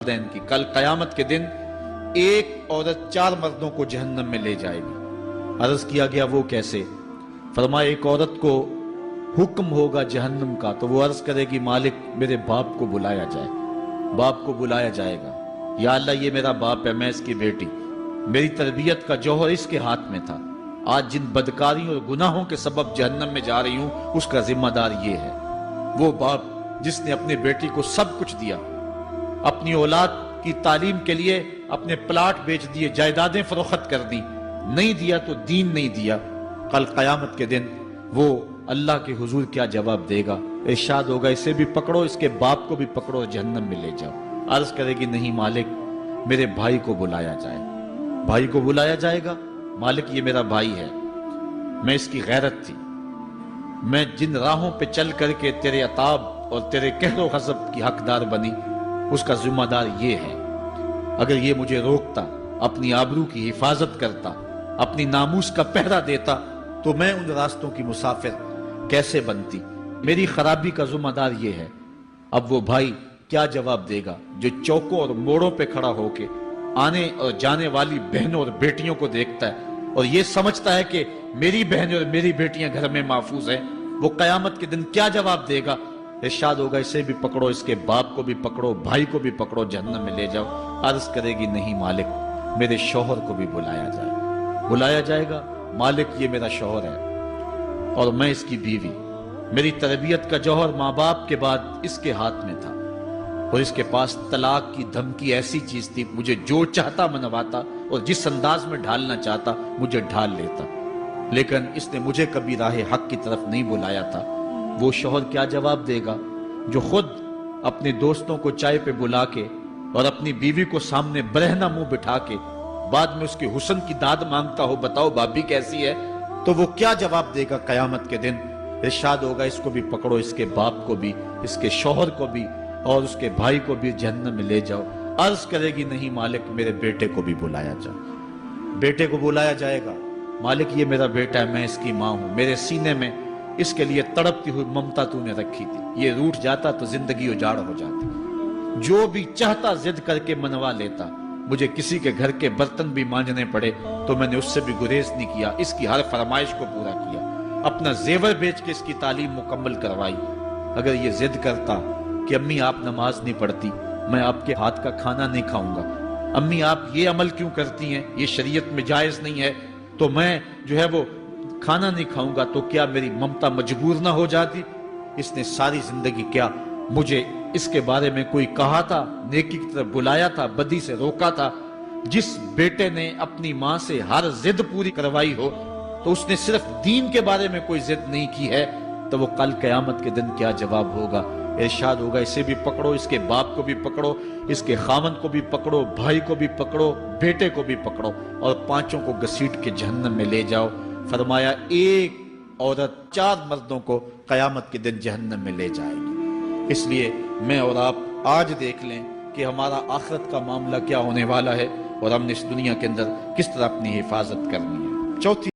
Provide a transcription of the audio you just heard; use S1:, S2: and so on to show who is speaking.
S1: والدین کی کل قیامت کے دن ایک عورت 4 مردوں کو جہنم میں لے جائے گی۔ عرض کیا گیا وہ کیسے؟ فرمایا ایک عورت کو حکم ہوگا جہنم کا تو وہ عرض کرے گی مالک میرے باپ کو بلایا جائے۔ باپ کو بلایا جائے گا، یا اللہ یہ میرا باپ ہے، میں اس کی بیٹی، میری تربیت کا جوہر اس کے ہاتھ میں تھا، آج جن بدکاریوں اور گناہوں کے سبب جہنم میں جا رہی ہوں اس کا ذمہ دار یہ ہے۔ وہ باپ جس نے اپنے بیٹی کو سب کچھ دیا، اپنی اولاد کی تعلیم کے لیے اپنے پلاٹ بیچ دیے، جائیدادیں فروخت کر دی، نہیں دیا تو دین نہیں دیا، کل قیامت کے دن وہ اللہ کے حضور کیا جواب دے گا؟ ارشاد ہوگا اسے بھی پکڑو، اس کے باپ کو بھی پکڑو اور جہنم میں لے جاؤ۔ عرض کرے گی نہیں مالک میرے بھائی کو بلایا جائے۔ بھائی کو بلایا جائے گا، مالک یہ میرا بھائی ہے، میں اس کی غیرت تھی، میں جن راہوں پہ چل کر کے تیرے عتاب اور تیرے قہر و غضب کی حقدار بنی اس کا ذمہ دار یہ ہے، اگر یہ مجھے روکتا، اپنی آبرو کی حفاظت کرتا، اپنی ناموس کا پہرا دیتا تو میں ان راستوں کی مسافر کیسے بنتی؟ میری خرابی کا ذمہ دار یہ ہے۔ اب وہ بھائی کیا جواب دے گا جو چوکوں اور موڑوں پہ کھڑا ہو کے آنے اور جانے والی بہنوں اور بیٹیوں کو دیکھتا ہے اور یہ سمجھتا ہے کہ میری بہنیں اور میری بیٹیاں گھر میں محفوظ ہیں؟ وہ قیامت کے دن کیا جواب دے گا؟ ارشاد ہوگا اسے بھی پکڑو، اس کے باپ کو بھی پکڑو، بھائی کو بھی پکڑو، جہنم میں لے جاؤ۔ عرض کرے گی نہیں مالک میرے شوہر کو بھی بلایا جائے۔ بلایا جائے گا، مالک یہ میرا شوہر ہے اور میں اس کی بیوی، میری تربیت کا جوہر ماں باپ کے بعد اس کے ہاتھ میں تھا اور اس کے پاس طلاق کی دھمکی ایسی چیز تھی، مجھے جو چاہتا منواتا اور جس انداز میں ڈھالنا چاہتا مجھے ڈھال لیتا، لیکن اس نے مجھے کبھی راہ حق کی طرف نہیں بلایا تھا۔ وہ شوہر کیا جواب دے گا جو خود اپنے دوستوں کو چائے پہ بلا کے اور اپنی بیوی کو سامنے برہنہ منہ بٹھا کے بعد میں اس کے حسن کی داد مانگتا ہو، بتاؤ بھابی کیسی ہے؟ تو وہ کیا جواب دے گا قیامت کے دن؟ ارشاد ہوگا اس کو بھی پکڑو، اس کے باپ کو بھی، اس کے شوہر کو بھی اور اس کے بھائی کو بھی جہنم میں لے جاؤ۔ عرض کرے گی نہیں مالک میرے بیٹے کو بھی بلایا جائے۔ بیٹے کو بلایا جائے گا، مالک یہ میرا بیٹا ہے، میں اس کی ماں ہوں، میرے سینے میں اس کے لیے تڑپتی ہوئی ممتا تو نے رکھی تھی، یہ روٹھ جاتا تو زندگی اجاڑ ہو جاتی، جو بھی چاہتا ضد کر کے منوا لیتا، مجھے کسی کے گھر کے برتن بھی مانجنے پڑے تو میں نے اس سے بھی گریز نہیں کیا، اس کی ہر فرمائش کو پورا کیا، اپنا زیور بیچ کے اس کی تعلیم مکمل کروائی۔ اگر یہ ضد کرتا کہ امی آپ نماز نہیں پڑھتی، میں آپ کے ہاتھ کا کھانا نہیں کھاؤں گا، امی آپ یہ عمل کیوں کرتی ہیں، یہ شریعت میں جائز نہیں ہے، تو میں جو ہے وہ کھانا نہیں کھاؤں گا، تو کیا میری ممتا مجبور نہ ہو جاتی؟ اس نے ساری زندگی کیا مجھے اس کے بارے میں کوئی کہا تھا، نیکی کی طرف بلایا تھا، بدی سے روکا تھا؟ جس بیٹے نے اپنی ماں سے ہر ضد پوری کروائی ہو تو اس نے صرف دین کے بارے میں کوئی ضد نہیں کی ہے، تو وہ کل قیامت کے دن کیا جواب ہوگا؟ ارشاد ہوگا اسے بھی پکڑو، اس کے باپ کو بھی پکڑو، اس کے خاوند کو بھی پکڑو، بھائی کو بھی پکڑو، بیٹے کو بھی پکڑو اور 5 کو گھسیٹ کے جہنم میں لے جاؤ۔ فرمایا ایک عورت 4 مردوں کو قیامت کے دن جہنم میں لے جائے گی۔ اس لیے میں اور آپ آج دیکھ لیں کہ ہمارا آخرت کا معاملہ کیا ہونے والا ہے اور ہم نے اس دنیا کے اندر کس طرح اپنی حفاظت کرنی ہے۔ چوتھی